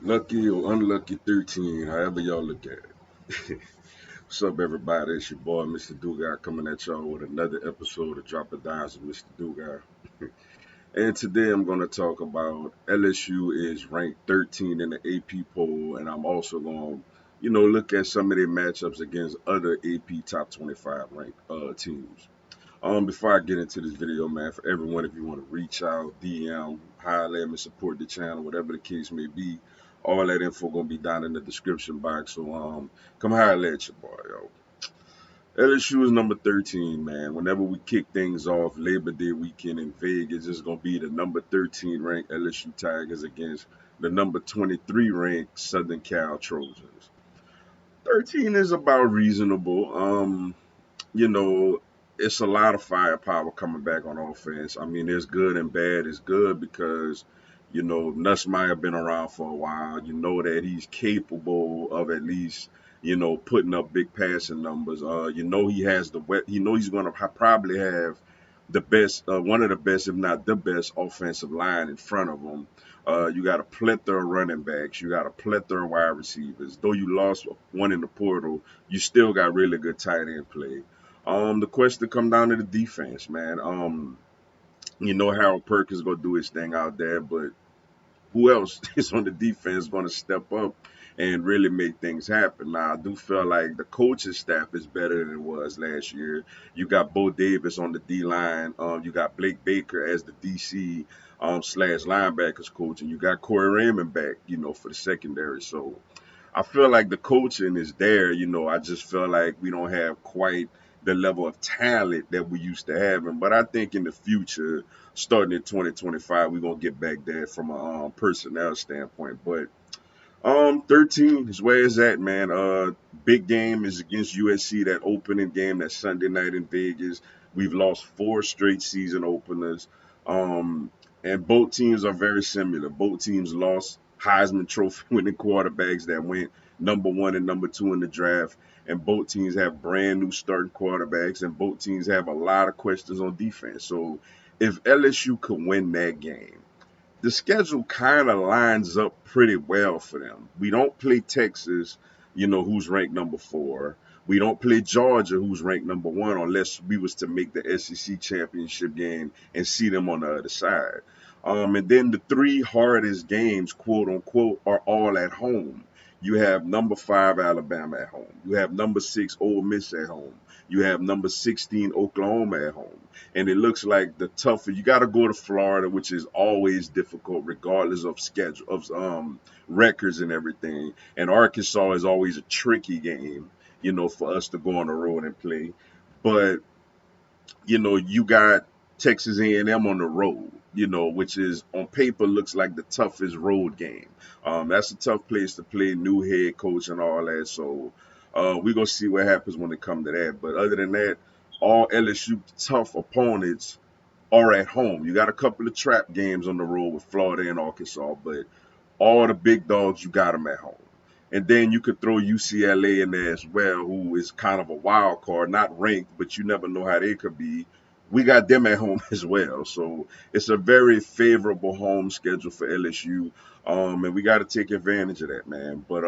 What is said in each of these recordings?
Lucky or unlucky 13, however y'all look at it. What's up, everybody? It's your boy, Mr. Dugai, coming at y'all with another episode of Drop of Dimes with Mr. Dugai. And today I'm going to talk about LSU is ranked 13 in the AP poll, and I'm also going to, look at some of their matchups against other AP top 25 ranked teams. Before I get into this video, man, for everyone, if you want to reach out, DM, holler at me, support the channel, whatever the case may be, all that info gonna be down in the description box. So come holler at your boy, yo. LSU is number 13, man. Whenever we kick things off, Labor Day weekend in Vegas, it's gonna be the number 13 ranked LSU Tigers against the number 23 ranked Southern Cal Trojans. 13 is about reasonable. You know, it's a lot of firepower coming back on offense. I mean, there's good and bad. It's good because, Nussmeier been around for a while. You know that he's capable of at least, putting up big passing numbers. He has he's going to probably have the best, one of the best, if not the best, offensive line in front of him. You got a plethora of running backs. You got a plethora of wide receivers. Though you lost one in the portal, you still got really good tight end play. The question come down to the defense, man. Harold Perkins gonna do his thing out there, but who else is on the defense gonna step up and really make things happen? Now, I do feel like the coaching staff is better than it was last year. You got Bo Davis on the D line. You got Blake Baker as the DC slash linebackers coach, and you got Corey Raymond back, for the secondary. So I feel like the coaching is there. I just feel like we don't have quite the level of talent that we used to having. But I think in the future, starting in 2025, we're gonna get back there from a personnel standpoint. But 13 is where it's at, man. Big game is against USC, that opening game, that Sunday night in Vegas. We've lost four straight season openers. Um, and both teams are very similar. Both teams lost Heisman Trophy winning quarterbacks that went number one and number two in the draft. And both teams have brand new starting quarterbacks, and both teams have a lot of questions on defense. So if LSU could win that game, the schedule kind of lines up pretty well for them. We don't play Texas, who's ranked number 4. We don't play Georgia, who's ranked number 1, unless we was to make the SEC championship game and see them on the other side. And then the three hardest games, quote unquote, are all at home. You have number 5 Alabama at home. You have number 6 Ole Miss at home. You have number 16 Oklahoma at home. And it looks like the tougher you got to go to Florida, which is always difficult regardless of schedule of records and everything. And Arkansas is always a tricky game, for us to go on the road and play. But you got Texas A&M on the road, which is on paper looks like the toughest road game. That's a tough place to play, new head coach and all that. So we're going to see what happens when it comes to that. But other than that, all LSU tough opponents are at home. You got a couple of trap games on the road with Florida and Arkansas, but all the big dogs, you got them at home. And then you could throw UCLA in there as well, who is kind of a wild card, not ranked, but you never know how they could be. We got them at home as well. So it's a very favorable home schedule for LSU. And we got to take advantage of that, man. But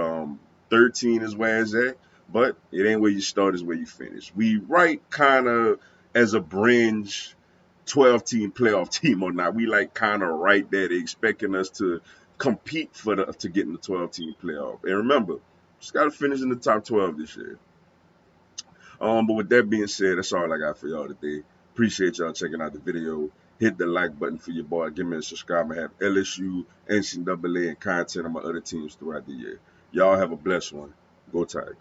13 is where it's at. But it ain't where you start, is where you finish. We right kind of as a Bringe 12-team playoff team or not. We like kind of right there. They expecting us to compete to get in the 12-team playoff. And remember, just got to finish in the top 12 this year. But with that being said, that's all I got for y'all today. Appreciate y'all checking out the video. Hit the like button for your boy. Give me a subscribe. I have LSU, NCAA, and content on my other teams throughout the year. Y'all have a blessed one. Go Tigers.